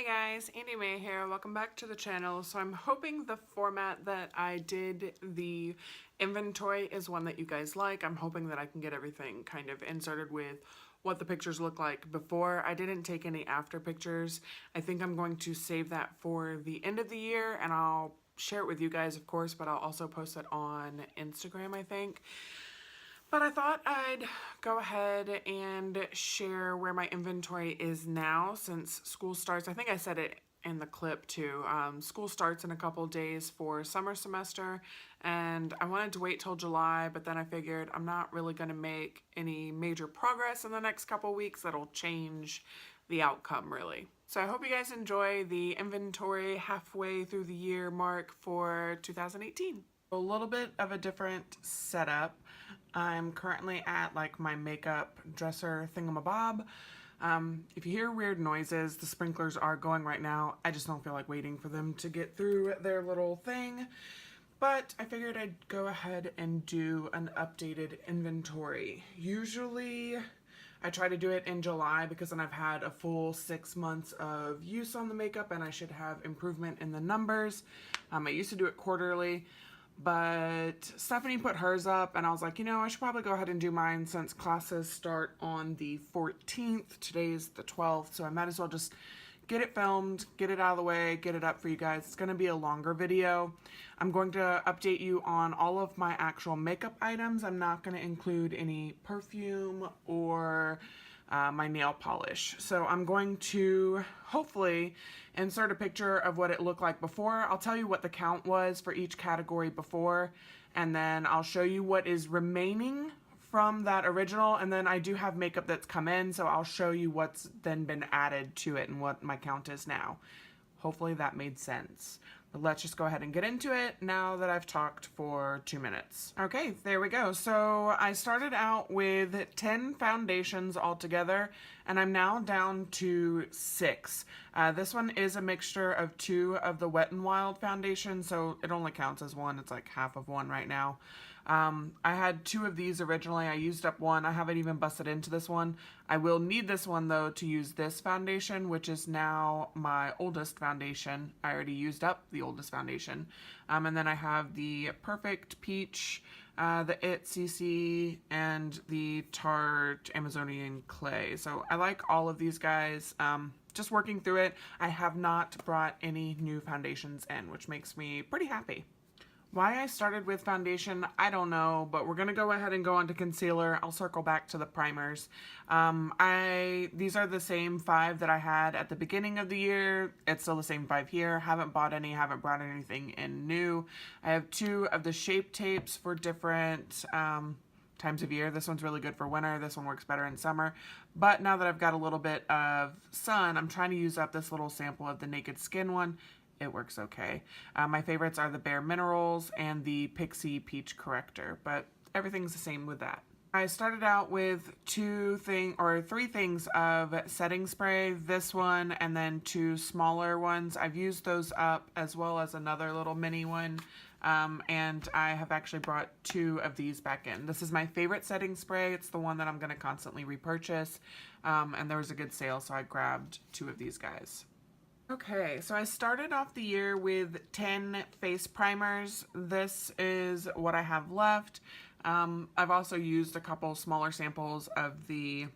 guys, Andy May here. Welcome back to the channel. So I'm hoping the format that I did the inventory is one that you guys like. I'm hoping that I can get everything kind of inserted with what the pictures look like before. I didn't take any after pictures. I think I'm going to save that for the end of the year, and I'll share it with you guys, of course, but I'll also post it on Instagram, I think. But I thought I'd go ahead and share where my inventory is now since school starts. I think I said it in the clip too. School starts in a couple days for summer semester, and I wanted to wait till July, but then I figured I'm not really going to make any major progress in the next couple weeks that'll change the outcome really. So I hope you guys enjoy the inventory halfway through the year mark for 2018. A little bit of a different setup. I'm currently at like my makeup dresser thingamabob. If you hear weird noises, the sprinklers are going right now. I just don't feel like waiting for them to get through their little thing. But I figured I'd go ahead and do an updated inventory. Usually I try to do it in July because then I've had a full 6 months of use on the makeup and I should have improvement in the numbers. I used to do it quarterly, but Stephanie put hers up and I was like, you know, I should probably go ahead and do mine since classes start on the 14th. Today's the 12th, so I might as well just get it filmed, get it out of the way, get it up for you guys. It's going to be a longer video. I'm going to update you on all of my actual makeup items. I'm not going to include any perfume or my nail polish. So I'm going to hopefully insert a picture of what it looked like before. I'll tell you what the count was for each category before, and then I'll show you what is remaining from that original, and then I do have makeup that's come in, so I'll show you what's then been added to it and what my count is now. Hopefully that made sense. But let's just go ahead and get into it now that I've talked for 2 minutes. Okay, there we go. So I started out with 10 foundations altogether, and I'm now down to 6. This one is a mixture of 2 of the Wet n Wild foundation, so it only counts as one. It's like half of one right now. I had 2 of these originally. I used up one. I haven't even busted into this one. I will need this one though to use this foundation, which is now my oldest foundation. I already used up the oldest foundation. And then I have the Perfect Peach, the It CC, and the Tarte Amazonian Clay. So I like all of these guys. Just working through it. I have not brought any new foundations in, which makes me pretty happy. Why I started with foundation, I don't know, but we're going to go ahead and go on to concealer. I'll circle back to the primers. These are the same 5 that I had at the beginning of the year. It's still the same 5 here. Haven't bought any, haven't brought anything in new. I have 2 of the Shape Tapes for different times of year. This one's really good for winter. This one works better in summer. But now that I've got a little bit of sun, I'm trying to use up this little sample of the Naked Skin one. It works okay. My favorites are the Bare Minerals and the Pixie Peach Corrector, but everything's the same with that. I started out with 3 things of setting spray, this one and then 2 smaller ones. I've used those up as well as another little mini one, and I have actually brought 2 of these back in. This is my favorite setting spray. It's the one that I'm going to constantly repurchase, and there was a good sale, so I grabbed 2 of these guys. Okay, so I started off the year with 10 face primers. This is what I have left. I've also used a couple smaller samples of the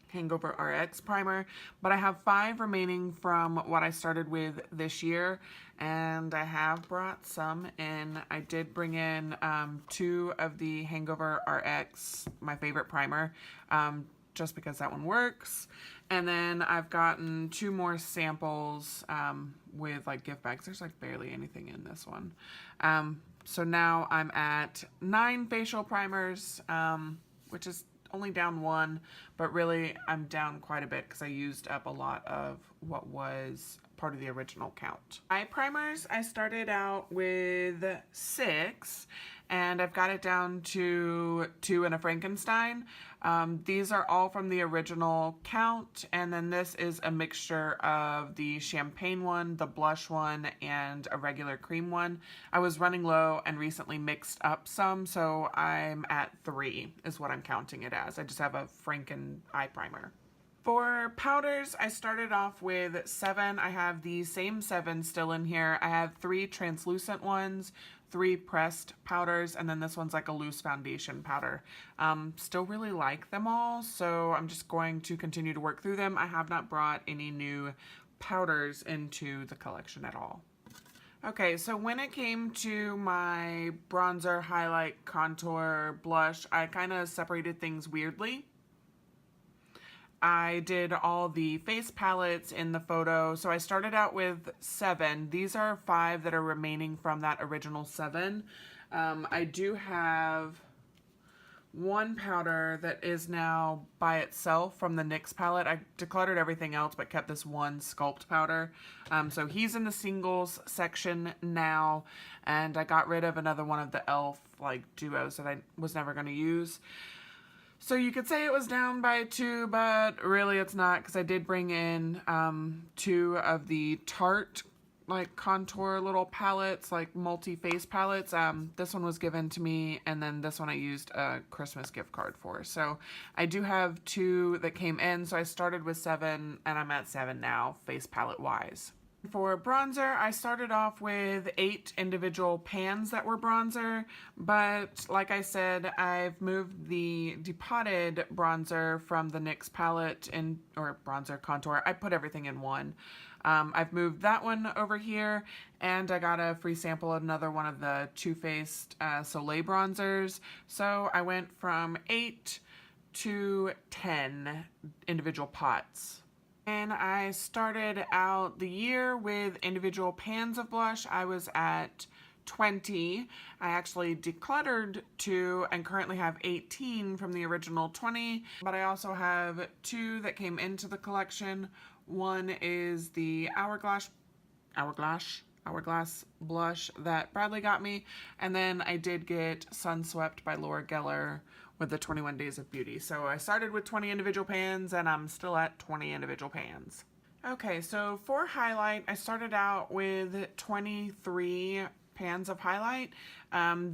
Hangover RX primer, but I have 5 remaining from what I started with this year, and I have brought some in. I did bring in 2 of the Hangover RX, my favorite primer, just because that one works. And then I've gotten 2 more samples with like gift bags. There's like barely anything in this one. So now I'm at 9 facial primers, which is only down 1, but really I'm down quite a bit because I used up a lot of what was part of the original count. Eye primers, I started out with 6, and I've got it down to 2 in a Frankenstein. These are all from the original count, and then this is a mixture of the champagne one, the blush one, and a regular cream one. I was running low and recently mixed up some, so I'm at 3 is what I'm counting it as. I just have a Franken eye primer. For powders, I started off with 7. I have the same 7 still in here. I have 3 translucent ones, 3 pressed powders, and then this one's like a loose foundation powder. Still really like them all, so I'm just going to continue to work through them. I have not brought any new powders into the collection at all. Okay, so when it came to my bronzer, highlight, contour, blush, I kind of separated things weirdly. I did all the face palettes in the photo. So I started out with 7. These are 5 that are remaining from that original 7. I do have one powder that is now by itself from the NYX palette. I decluttered everything else but kept this one Sculpt powder. So he's in the singles section now, and I got rid of another one of the e.l.f. like duos that I was never going to use. So you could say it was down by 2, but really it's not, because I did bring in 2 of the Tarte like contour little palettes, like multi-face palettes. This one was given to me, and then this one I used a Christmas gift card for. So I do have 2 that came in, so I started with 7, and I'm at 7 now, face palette wise. For bronzer, I started off with 8 individual pans that were bronzer, but like I said, I've moved the depotted bronzer from the NYX palette or bronzer contour. I put everything in one. I've moved that one over here, and I got a free sample of another one of the Too Faced Soleil bronzers. So I went from 8 to 10 individual pots. And I started out the year with individual pans of blush. I was at 20. I actually decluttered 2 and currently have 18 from the original 20. But I also have 2 that came into the collection. One is the Hourglass blush that Bradley got me. And then I did get Sunswept by Laura Geller with the 21 Days of Beauty. So I started with 20 individual pans, and I'm still at 20 individual pans. Okay, so for highlight, I started out with 23 pans of highlight.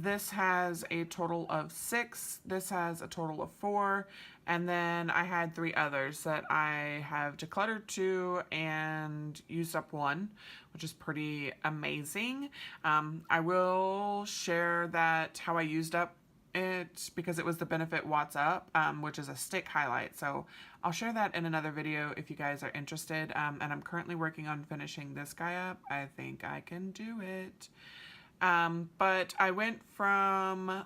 This has a total of 6. This has a total of 4. And then I had 3 others that I have decluttered 2 and used up 1, which is pretty amazing. I will share that how I used up it, because it was the Benefit What's Up, which is a stick highlight. So I'll share that in another video if you guys are interested. And I'm currently working on finishing this guy up. I think I can do it. But I went from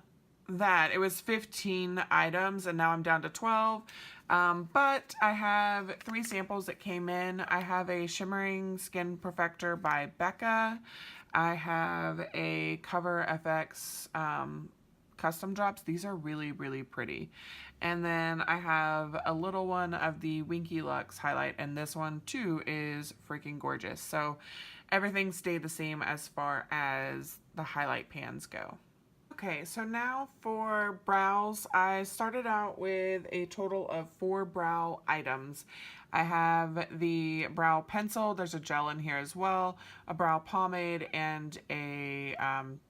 that, it was 15 items, and now I'm down to 12. But I have 3 samples that came in. I have a Shimmering Skin Perfector by Becca. I have a Cover FX custom drops. These are really, really pretty. And then I have a little one of the Winky Lux highlight, and this one too is freaking gorgeous. So everything stayed the same as far as the highlight pans go. Okay, so now for brows, I started out with a total of 4 brow items. I have the brow pencil, there's a gel in here as well, a brow pomade, and a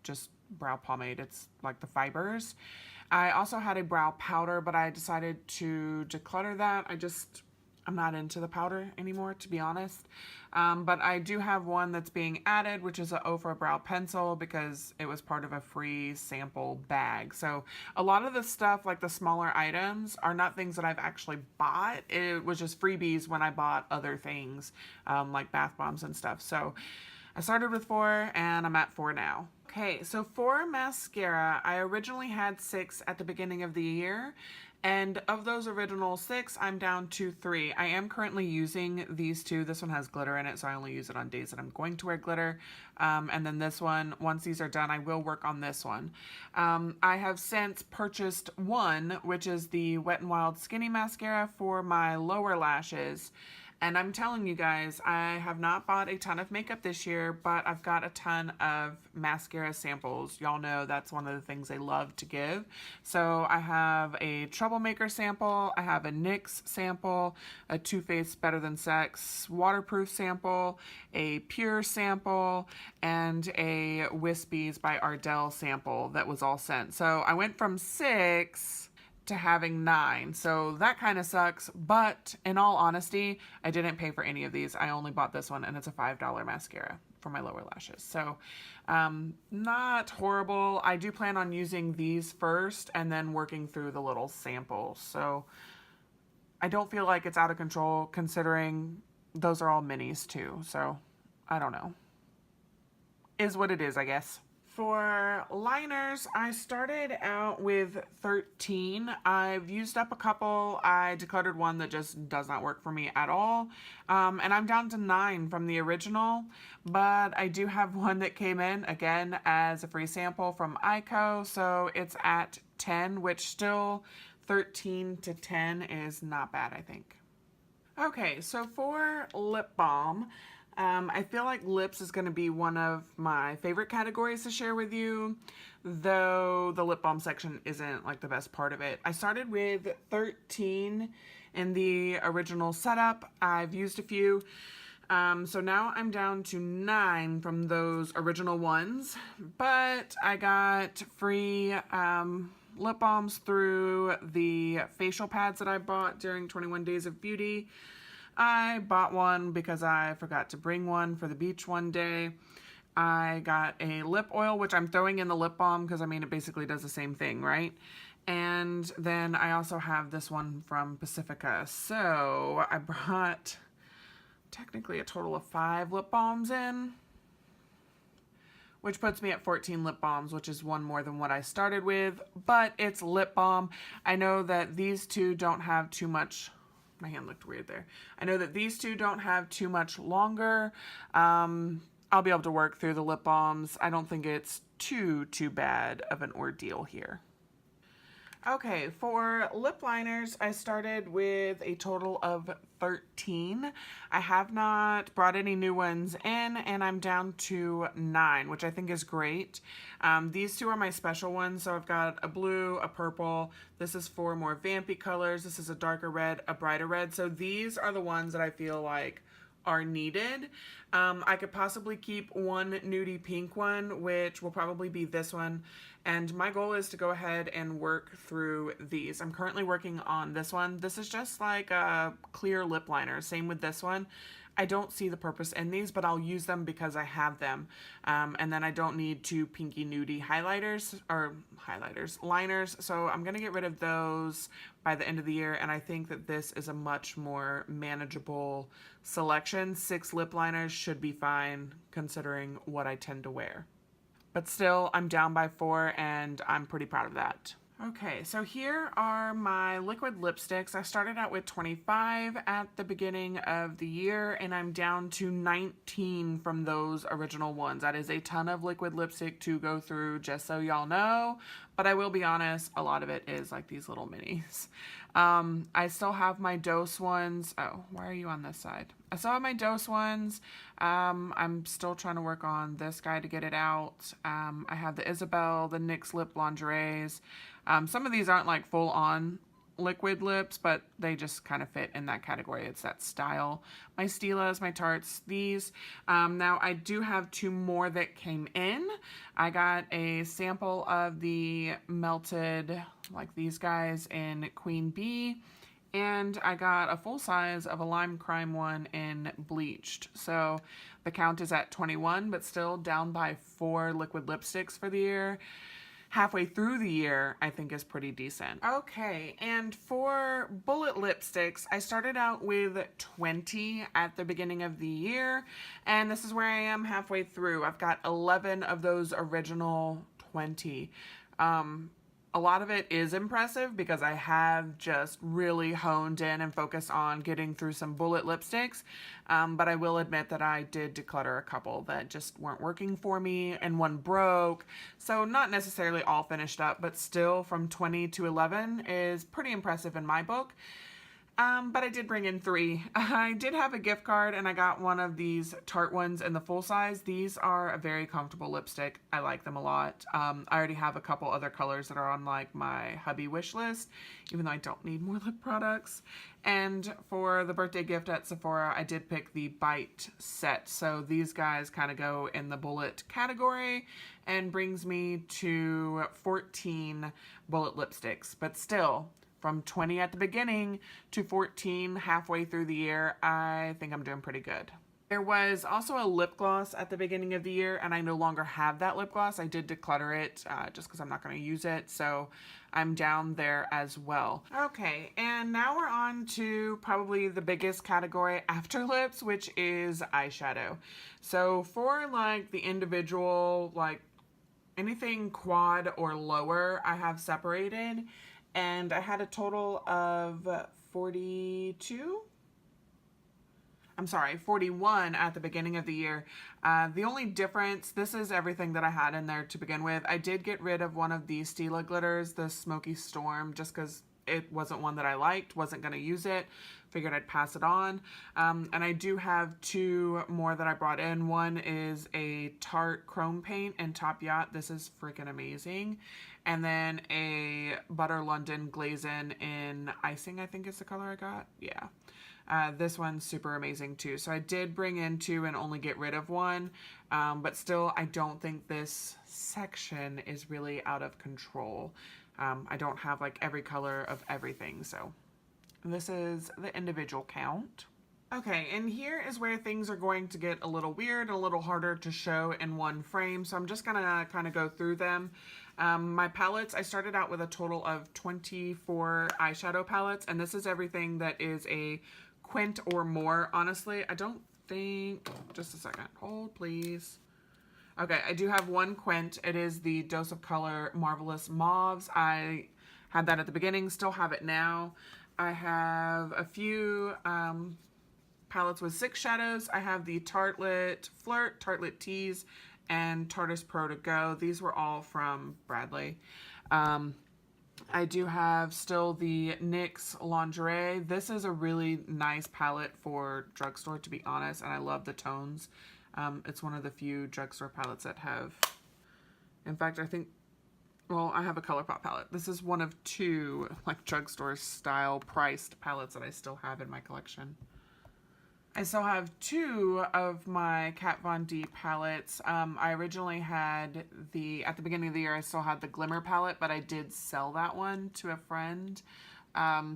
just brow pomade. It's like the fibers. I also had a brow powder, but I decided to declutter that. I'm not into the powder anymore, to be honest. But I do have one that's being added, which is an Ofra brow pencil, because it was part of a free sample bag. So a lot of the stuff, like the smaller items, are not things that I've actually bought. It was just freebies when I bought other things, like bath bombs and stuff. So I started with 4, and I'm at 4 now. Okay, so for mascara, I originally had 6 at the beginning of the year, and of those original 6, I'm down to 3. I am currently using these 2. This one has glitter in it, so I only use it on days that I'm going to wear glitter. And then this one, once these are done, I will work on this one. I have since purchased one, which is the Wet n Wild Skinny Mascara for my lower lashes. And I'm telling you guys, I have not bought a ton of makeup this year, but I've got a ton of mascara samples. Y'all know that's one of the things I love to give. So I have a Troublemaker sample, I have a NYX sample, a Too Faced Better Than Sex waterproof sample, a Pure sample, and a Wispies by Ardell sample that was all sent. So I went from 6 to having 9. So that kind of sucks. But in all honesty, I didn't pay for any of these. I only bought this one, and it's a $5 mascara for my lower lashes. So not horrible. I do plan on using these first and then working through the little samples. So I don't feel like it's out of control considering those are all minis too. So I don't know. Is what it is, I guess. For liners, I started out with 13. I've used up a couple. I decluttered one that just does not work for me at all. And I'm down to 9 from the original, but I do have one that came in, again, as a free sample from Ico, so it's at 10, which still 13 to 10 is not bad, I think. Okay, so for lip balm, I feel like lips is going to be one of my favorite categories to share with you, though the lip balm section isn't like the best part of it. I started with 13 in the original setup. I've used a few. So now I'm down to 9 from those original ones, but I got free lip balms through the facial pads that I bought during 21 Days of Beauty. I bought one because I forgot to bring one for the beach one day. I got a lip oil, which I'm throwing in the lip balm because, I mean, it basically does the same thing, right? And then I also have this one from Pacifica. So I brought technically a total of 5 lip balms in, which puts me at 14 lip balms, which is one more than what I started with, but it's lip balm. I know that these two don't have too much. My hand looked weird there. I know that these two don't have too much longer. I'll be able to work through the lip balms. I don't think it's too bad of an ordeal here. Okay, for lip liners, I started with a total of 13. I have not brought any new ones in, and I'm down to 9, which I think is great. These two are my special ones, so I've got a blue, a purple. This is for more vampy colors. This is a darker red, a brighter red. So these are the ones that I feel like are needed. I could possibly keep one nudie pink one, which will probably be this one. And my goal is to go ahead and work through these. I'm currently working on this one. This is just like a clear lip liner. Same with this one. I don't see the purpose in these, but I'll use them because I have them. And then I don't need 2 pinky nudie liners. So I'm going to get rid of those by the end of the year. And I think that this is a much more manageable selection. 6 lip liners should be fine considering what I tend to wear. But still, I'm down by 4 and I'm pretty proud of that. Okay, so here are my liquid lipsticks. I started out with 25 at the beginning of the year, and I'm down to 19 from those original ones. That is a ton of liquid lipstick to go through, just so y'all know. But I will be honest, a lot of it is like these little minis. I still have my Dose ones. Oh, why are you on this side? I still have my Dose ones. I'm still trying to work on this guy to get it out. I have the Isabel, the NYX Lip Lingeries. Some of these aren't like full on liquid lips, but they just kind of fit in that category. It's that style. My Stilas, my Tartes, these. Now I do have 2 more that came in. I got a sample of the melted, like these guys in Queen Bee, and I got a full size of a Lime Crime one in Bleached. So the count is at 21, but still down by 4 liquid lipsticks for the year. Halfway through the year, I think is pretty decent. Okay, and for bullet lipsticks, I started out with 20 at the beginning of the year, and this is where I am halfway through. I've got 11 of those original 20. A lot of it is impressive because I have just really honed in and focused on getting through some bullet lipsticks, but I will admit that I did declutter a couple that just weren't working for me, and one broke, so not necessarily all finished up, but still from 20 to 11 is pretty impressive in my book. But I did bring in 3. I did have a gift card and I got one of these Tarte ones in the full size. These are a very comfortable lipstick. I like them a lot. I already have a couple other colors that are on like my hubby wish list, even though I don't need more lip products. And for the birthday gift at Sephora, I did pick the Bite set. So these guys kind of go in the bullet category and brings me to 14 bullet lipsticks, but still, from 20 at the beginning to 14 halfway through the year, I think I'm doing pretty good. There was also a lip gloss at the beginning of the year, and I no longer have that lip gloss. I did declutter it just because I'm not going to use it, so I'm down there as well. Okay, and now we're on to probably the biggest category after lips, which is eyeshadow. So for like the individual, like anything quad or lower, I have separated. And I had a total of 41 at the beginning of the year. The only difference, this is everything that I had in there to begin with. I did get rid of one of the Stila glitters, the Smoky Storm, just because it wasn't one that I liked, wasn't going to use it. Figured I'd pass it on. And I do have 2 more that I brought in. One is a Tarte Chrome Paint in Top Yacht. This is freaking amazing. And then a Butter London Glazin in Icing, I think is the color I got. Yeah. This one's super amazing too. So I did bring in 2 and only get rid of 1. But still, I don't think this section is really out of control. I don't have like every color of everything. So this is the individual count. Okay, and here is where things are going to get a little weird and a little harder to show in one frame. So I'm just gonna kind of go through them. My palettes, I started out with a total of 24 eyeshadow palettes, and this is everything that is a quint or more. Honestly, I don't think, just a second, hold please. Okay, I do have 1 quint. It is the Dose of Color Marvelous Mauves. I had that at the beginning, still have it now. I have a few palettes with 6 shadows. I have the Tartelette Flirt, Tartelette Tease, and Tarteist Pro to Go. These were all from Bradley. I do have still the NYX Lingerie. This is a really nice palette for drugstore, to be honest, and I love the tones. It's one of the few drugstore palettes that have, in fact, I think, well, I have a ColourPop palette. This is one of 2 like drugstore style priced palettes that I still have in my collection. I still have 2 of my Kat Von D palettes. I originally had at the beginning of the year, I still had the Glimmer palette, but I did sell that one to a friend.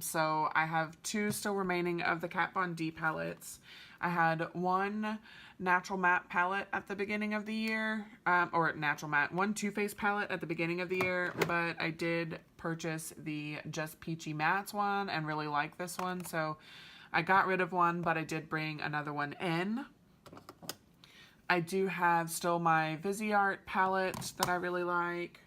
So I have 2 still remaining of the Kat Von D palettes. I had 1 Natural Matte palette at the beginning of the year, or Natural Matte, 1 Too Faced palette at the beginning of the year, but I did purchase the Just Peachy Mattes one and really like this one, so I got rid of 1, but I did bring another one in. I do have still my Viseart palette that I really like.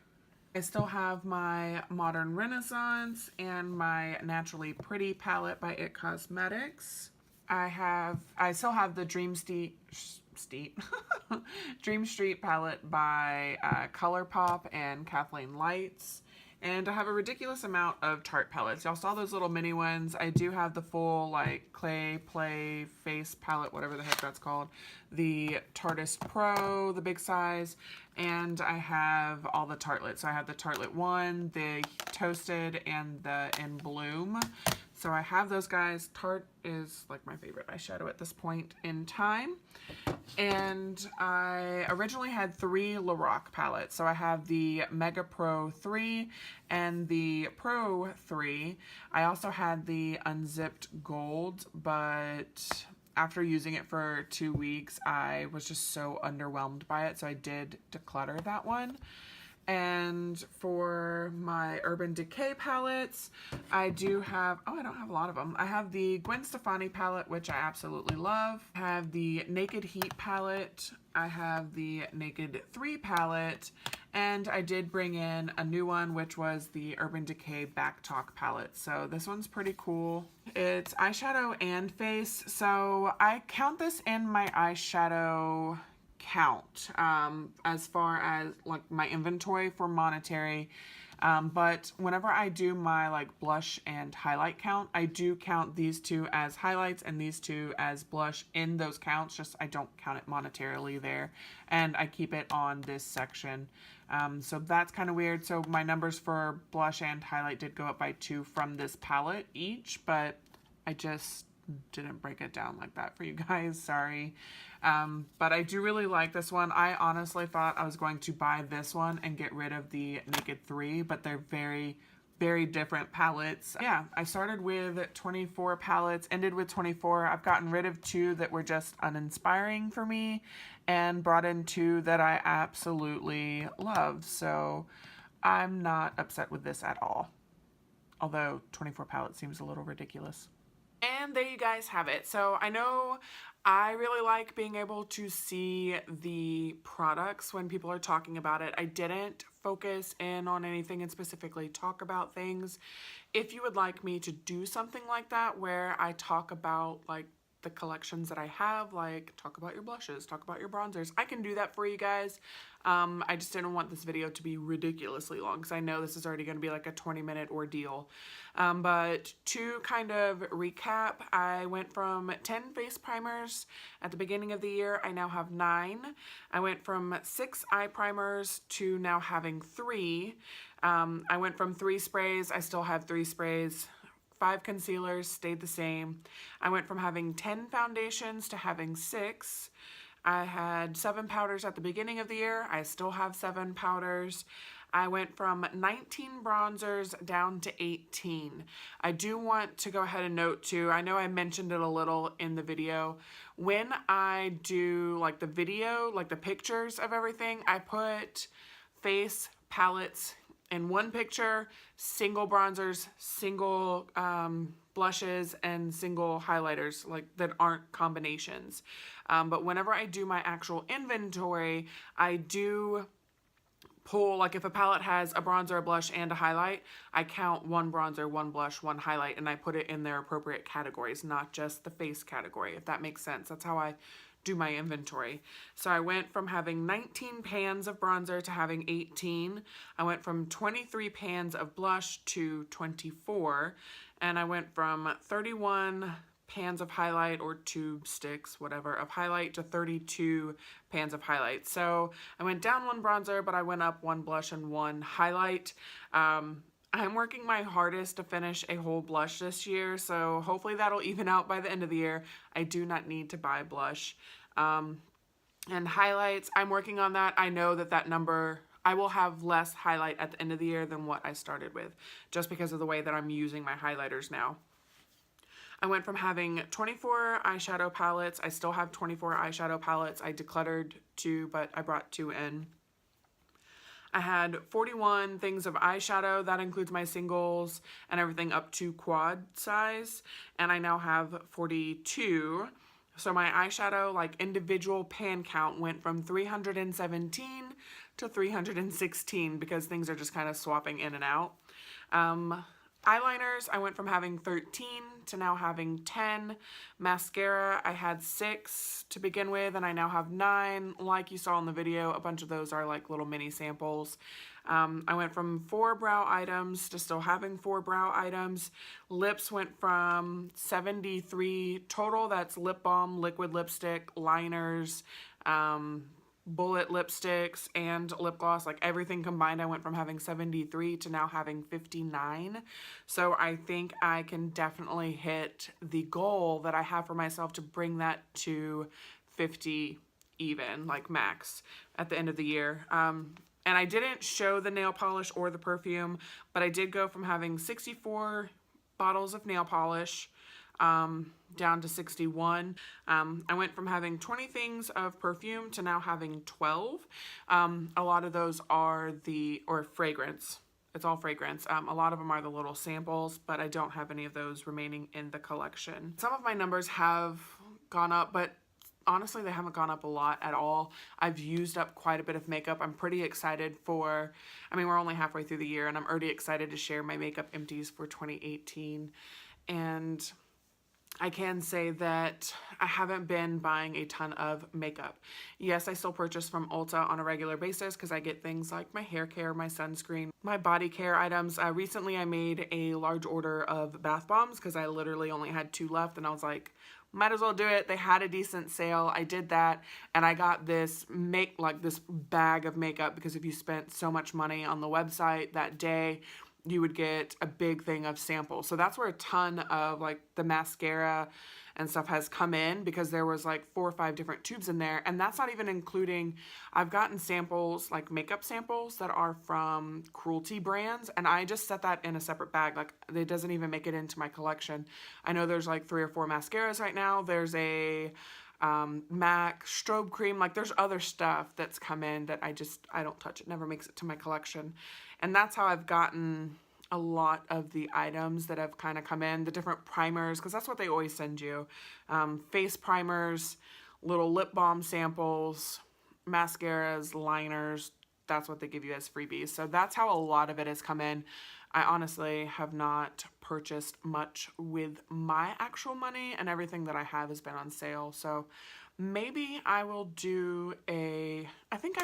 I still have my Modern Renaissance and my Naturally Pretty palette by It Cosmetics. I still have the Dream Street palette by ColourPop and Kathleen Lights. And I have a ridiculous amount of Tarte palettes. Y'all saw those little mini ones. I do have the full like Clay Play Face palette, whatever the heck that's called. The Tarteist Pro, the big size. And I have all the Tartelets. So I have the Tartelet 1, the Toasted, and the In Bloom. So I have those guys. Tarte is like my favorite eyeshadow at this point in time. And I originally had 3 Lorac palettes. So I have the Mega Pro 3 and the Pro 3. I also had the Unzipped Gold, but after using it for 2 weeks, I was just so underwhelmed by it. So I did declutter that one. And for my Urban Decay palettes, I do have, I don't have a lot of them. I have the Gwen Stefani palette, which I absolutely love. I have the Naked Heat palette. I have the Naked 3 palette. And I did bring in a new one, which was the Urban Decay Back Talk palette. So this one's pretty cool. It's eyeshadow and face. So I count this in my eyeshadow count as far as like my inventory for monetary. But whenever I do my like blush and highlight count, I do count these two as highlights and these two as blush in those counts, just I don't count it monetarily there, and I keep it on this section. So that's kind of weird. So my numbers for blush and highlight did go up by 2 from this palette each, but I just didn't break it down like that for you guys, sorry. But I do really like this one. I honestly thought I was going to buy this one and get rid of the Naked 3, but they're very, very different palettes. Yeah, I started with 24 palettes, ended with 24. I've gotten rid of 2 that were just uninspiring for me and brought in 2 that I absolutely love. So I'm not upset with this at all. Although 24 palettes seems a little ridiculous. And there you guys have it. So I know I really like being able to see the products when people are talking about it. I didn't focus in on anything and specifically talk about things. If you would like me to do something like that where I talk about like the collections that I have, like talk about your blushes, talk about your bronzers, I can do that for you guys. I just didn't want this video to be ridiculously long because I know this is already going to be like a 20-minute ordeal. But to kind of recap, I went from 10 face primers at the beginning of the year. I now have 9. I went from 6 eye primers to now having 3. I went from 3 sprays. I still have 3 sprays. 5 concealers stayed the same. I went from having 10 foundations to having 6. I had 7 powders at the beginning of the year. I still have 7 powders. I went from 19 bronzers down to 18. I do want to go ahead and note too, I know I mentioned it a little in the video. When I do like the video, like the pictures of everything, I put face palettes in one picture, single bronzers, single blushes, and single highlighters like that aren't combinations. But whenever I do my actual inventory, I do pull, like if a palette has a bronzer, a blush, and a highlight, I count 1 bronzer, 1 blush, 1 highlight, and I put it in their appropriate categories, not just the face category, if that makes sense. That's how I do my inventory. So I went from having 19 pans of bronzer to having 18. I went from 23 pans of blush to 24. And I went from 31 pans of highlight or tube sticks, whatever, of highlight to 32 pans of highlight. So I went down 1 bronzer, but I went up 1 blush and 1 highlight. I'm working my hardest to finish a whole blush this year, so hopefully that'll even out by the end of the year. I do not need to buy blush. And highlights, I'm working on that. I know that that number, I will have less highlight at the end of the year than what I started with, just because of the way that I'm using my highlighters now. I went from having 24 eyeshadow palettes. I still have 24 eyeshadow palettes. I decluttered 2, but I brought 2 in. I had 41 things of eyeshadow. That includes my singles and everything up to quad size. And I now have 42. So my eyeshadow, like individual pan count, went from 317 to 316 because things are just kind of swapping in and out. Eyeliners, I went from having 13 to now having 10. Mascara, I had 6 to begin with, and I now have 9. Like you saw in the video, a bunch of those are like little mini samples. I went from 4 brow items to still having 4 brow items. Lips went from 73 total. That's lip balm, liquid lipstick, liners, bullet lipsticks, and lip gloss, like everything combined. I went from having 73 to now having 59. So I think I can definitely hit the goal that I have for myself to bring that to 50 even, like max, at the end of the year. And I didn't show the nail polish or the perfume, but I did go from having 64 bottles of nail polish down to 61. I went from having 20 things of perfume to now having 12. A lot of those are or fragrance. It's all fragrance. A lot of them are the little samples, but I don't have any of those remaining in the collection. Some of my numbers have gone up, but honestly, they haven't gone up a lot at all. I've used up quite a bit of makeup. I'm pretty excited for, I mean, we're only halfway through the year, and I'm already excited to share my makeup empties for 2018. And I can say that I haven't been buying a ton of makeup. Yes, I still purchase from Ulta on a regular basis because I get things like my hair care, my sunscreen, my body care items. Recently I made a large order of bath bombs because I literally only had 2 left and I was like, might as well do it. They had a decent sale. I did that and I got this this bag of makeup because if you spent so much money on the website that day, you would get a big thing of samples. So that's where a ton of like the mascara and stuff has come in, because there was like 4 or 5 different tubes in there. And that's not even including, I've gotten samples, like makeup samples that are from Cruelty brands. And I just set that in a separate bag. Like it doesn't even make it into my collection. I know there's like 3 or 4 mascaras right now. There's a MAC strobe cream. Like there's other stuff that's come in that I don't touch. It never makes it to my collection. And that's how I've gotten a lot of the items that have kind of come in, the different primers, because that's what they always send you. Face primers, little lip balm samples, mascaras, liners. That's what they give you as freebies. So that's how a lot of it has come in. I honestly have not purchased much with my actual money, and everything that I have has been on sale. So maybe I will do I think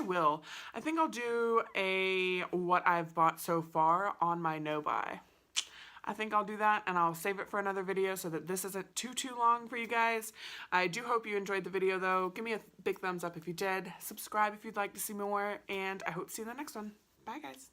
I'll do a what I've bought so far on my no buy. I think I'll do that, and I'll save it for another video so that this isn't too long for you guys. I do hope you enjoyed the video though. Give me a big thumbs up if you did. Subscribe if you'd like to see more, and I hope to see you in the next one. Bye guys.